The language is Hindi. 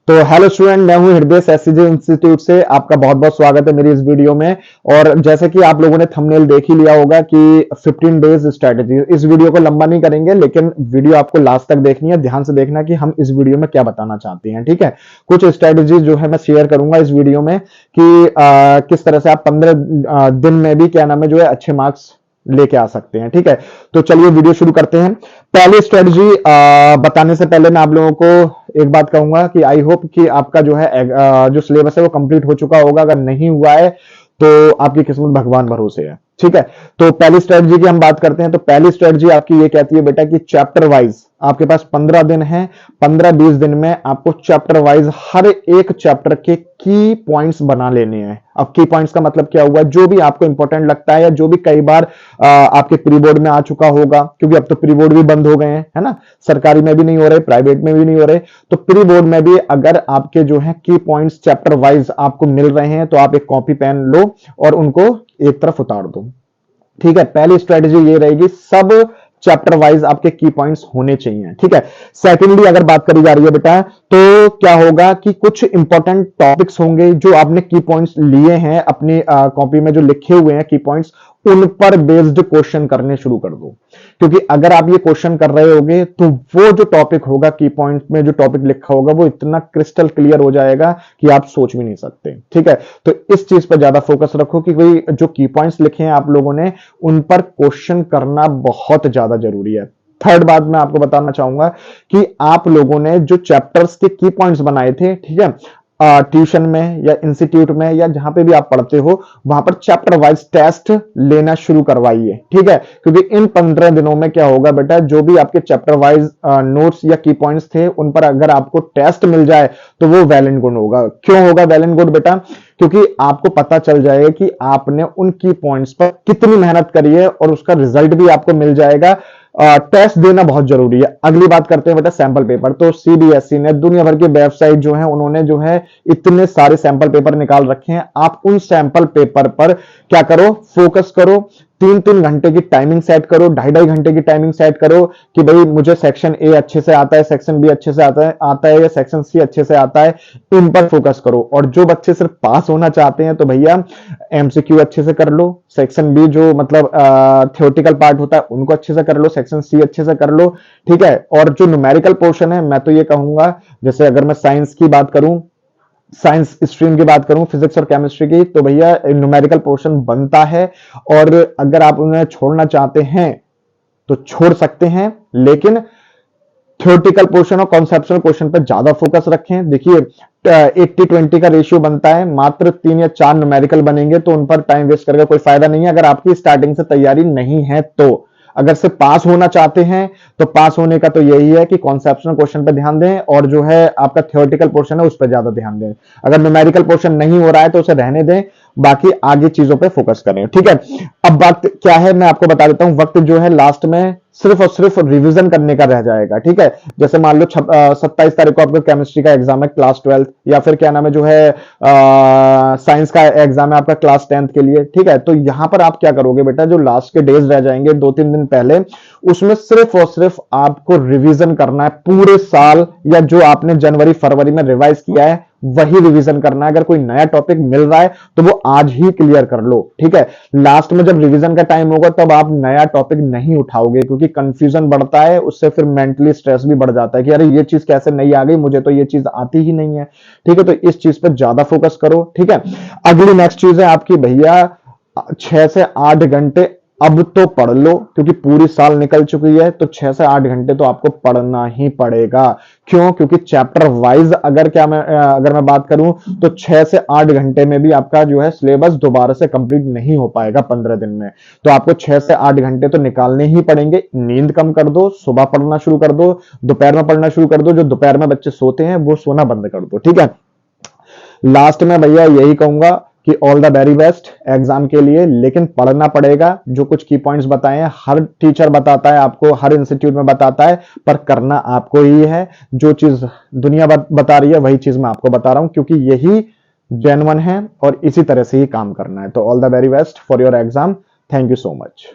तो हेलो स्टूडेंट, मैं हूं हृदय एससीजे इंस्टीट्यूट से। आपका बहुत बहुत स्वागत है मेरी इस वीडियो में। और जैसे कि आप लोगों ने थंबनेल देख ही लिया होगा कि 15 डेज स्ट्रेटजी। इस वीडियो को लंबा नहीं करेंगे, लेकिन वीडियो आपको लास्ट तक देखनी है। ध्यान से देखना कि हम इस वीडियो में क्या बताना चाहते हैं, ठीक है। कुछ स्ट्रेटजी जो है मैं शेयर करूंगा इस वीडियो में कि किस तरह से आप 15 दिन में भी क्या नाम है जो है अच्छे मार्क्स लेके आ सकते हैं, ठीक है। तो चलिए वीडियो शुरू करते हैं। पहली स्ट्रेटजी बताने से पहले मैं आप लोगों को एक बात कहूंगा कि आई होप कि आपका जो है जो सिलेबस है वो कंप्लीट हो चुका होगा। अगर नहीं हुआ है तो आपकी किस्मत भगवान भरोसे है, ठीक है। तो पहली स्ट्रेटजी की हम बात करते हैं। तो पहली स्ट्रेटजी आपकी ये कहती है बेटा कि चैप्टर वाइज आपके पास 15 दिन है। 15-20 दिन में आपको चैप्टर वाइज हर एक चैप्टर के की पॉइंट्स बना लेने हैं। अब की पॉइंट्स का मतलब क्या हुआ, जो भी आपको इंपॉर्टेंट लगता है या जो भी कई बार आपके प्री बोर्ड में आ चुका होगा, क्योंकि अब तो प्री बोर्ड भी बंद हो गए हैं, है ना। सरकारी में भी नहीं हो रहे, प्राइवेट में भी नहीं हो रहे। तो प्री बोर्ड में भी अगर आपके जो है की पॉइंट्स चैप्टर वाइज आपको मिल रहे हैं तो आप एक कॉपी पेन लो और उनको एक तरफ उतार दो, ठीक है। पहली स्ट्रेटजी ये रहेगी, सब चैप्टर वाइज आपके की पॉइंट्स होने चाहिए, ठीक है। सेकेंडली अगर बात करी जा रही है बेटा, तो क्या होगा कि कुछ इंपॉर्टेंट टॉपिक्स होंगे जो आपने की पॉइंट्स लिए हैं अपनी कॉपी में, जो लिखे हुए हैं की पॉइंट्स, उन पर बेस्ड क्वेश्चन करने शुरू कर दो। क्योंकि अगर आप ये क्वेश्चन कर रहे होगे तो वो जो टॉपिक होगा की पॉइंट में, जो टॉपिक लिखा होगा वो इतना क्रिस्टल क्लियर हो जाएगा कि आप सोच भी नहीं सकते, ठीक है। तो इस चीज पर ज्यादा फोकस रखो कि कोई जो की पॉइंट्स लिखे हैं आप लोगों ने, उन पर क्वेश्चन करना बहुत ज्यादा जरूरी है। थर्ड बात मैं आपको बताना चाहूंगा कि आप लोगों ने जो चैप्टर्स के की पॉइंट्स बनाए थे, ठीक है, ट्यूशन में या इंस्टीट्यूट में या जहां पे भी आप पढ़ते हो, वहां पर चैप्टर वाइज टेस्ट लेना शुरू करवाइए, ठीक है। क्योंकि इन 15 दिनों में क्या होगा बेटा, जो भी आपके चैप्टर वाइज नोट्स या की पॉइंट्स थे उन पर अगर आपको टेस्ट मिल जाए तो वो वेल एंड गुड होगा। क्यों होगा वेल एंड गुड बेटा? क्योंकि आपको पता चल जाएगा कि आपने उन की पॉइंट्स पर कितनी मेहनत करी है और उसका रिजल्ट भी आपको मिल जाएगा। टेस्ट देना बहुत जरूरी है। अगली बात करते हैं बेटा सैंपल पेपर। तो सीबीएसई ने दुनिया भर की वेबसाइट जो है, उन्होंने जो है इतने सारे सैंपल पेपर निकाल रखे हैं। आप उन सैंपल पेपर पर क्या करो, फोकस करो। 3-3 घंटे की टाइमिंग सेट करो, 2.5 घंटे की टाइमिंग सेट करो कि भाई मुझे सेक्शन ए अच्छे से आता है, सेक्शन बी अच्छे से आता है या सेक्शन सी अच्छे से आता है। इन पर फोकस करो। और जो बच्चे सिर्फ पास होना चाहते हैं तो भैया एमसीक्यू अच्छे से कर लो, सेक्शन बी जो मतलब थ्योरेटिकल पार्ट होता है उनको अच्छे से कर लो, सेक्शन सी अच्छे से कर लो, ठीक है। और जो न्यूमेरिकल पोर्शन है, मैं तो ये कहूंगा, जैसे अगर मैं साइंस की बात करूं, साइंस स्ट्रीम की बात करूं, फिजिक्स और केमिस्ट्री की, तो भैया न्यूमेरिकल पोर्शन बनता है। और अगर आप उन्हें छोड़ना चाहते हैं तो छोड़ सकते हैं, लेकिन थ्योरेटिकल पोर्शन और कॉन्सेप्चुअल पोर्शन पर ज्यादा फोकस रखें। देखिए 80-20 का रेशियो बनता है, मात्र 3 या 4 न्यूमेरिकल बनेंगे तो उन पर टाइम वेस्ट करके कोई फायदा नहीं है, अगर आपकी स्टार्टिंग से तैयारी नहीं है तो। अगर से पास होना चाहते हैं तो पास होने का तो यही है कि कॉन्सेप्शनल क्वेश्चन पर ध्यान दें और जो है आपका थ्योरेटिकल पोर्शन है उस पर ज्यादा ध्यान दें। अगर न्यूमेरिकल पोर्शन नहीं हो रहा है तो उसे रहने दें, बाकी आगे चीजों पे फोकस करें, ठीक है। अब वक्त क्या है मैं आपको बता देता हूं। वक्त जो है लास्ट में सिर्फ और सिर्फ रिवीजन करने का रह जाएगा, ठीक है। जैसे मान लो 27 तारीख को आपका केमिस्ट्री का एग्जाम है क्लास 12th, या फिर क्या नाम है जो है साइंस का एग्जाम है आपका क्लास 10th के लिए, ठीक है। तो यहां पर आप क्या करोगे बेटा, जो लास्ट के डेज रह जाएंगे 2-3 दिन पहले, उसमें सिर्फ और सिर्फ आपको रिवीजन करना है पूरे साल, या जो आपने जनवरी फरवरी में रिवाइज किया है वही रिवीजन करना है। अगर कोई नया टॉपिक मिल रहा है तो वो आज ही क्लियर कर लो, ठीक है। लास्ट में जब रिवीजन का टाइम होगा तब आप नया टॉपिक नहीं उठाओगे, क्योंकि कंफ्यूजन बढ़ता है, उससे फिर मेंटली स्ट्रेस भी बढ़ जाता है कि अरे ये चीज कैसे नहीं आ गई, मुझे तो ये चीज आती ही नहीं है, ठीक है। तो इस चीज पर ज्यादा फोकस करो, ठीक है। अगली नेक्स्ट चीज है आपकी भैया 6 से 8 घंटे अब तो पढ़ लो, क्योंकि पूरी साल निकल चुकी है, तो 6 से 8 घंटे तो आपको पढ़ना ही पड़ेगा। क्यों? क्योंकि चैप्टर वाइज अगर मैं बात करूं तो 6 से 8 घंटे में भी आपका जो है सिलेबस दोबारा से कंप्लीट नहीं हो पाएगा 15 दिन में। तो आपको 6 से 8 घंटे तो निकालने ही पड़ेंगे। नींद कम कर दो, सुबह पढ़ना शुरू कर दो, दोपहर में पढ़ना शुरू कर दो। जो दोपहर में बच्चे सोते हैं वो सोना बंद कर दो, ठीक है। लास्ट में भैया यही कहूंगा कि all the very best exam के लिए, लेकिन पढ़ना पड़ेगा। जो कुछ की पॉइंट्स बताए हैं हर टीचर बताता है आपको, हर इंस्टीट्यूट में बताता है, पर करना आपको ही है। जो चीज दुनिया बता रही है वही चीज मैं आपको बता रहा हूं, क्योंकि यही जेन्युइन है और इसी तरह से ही काम करना है। तो all the very best for your exam. Thank you so much.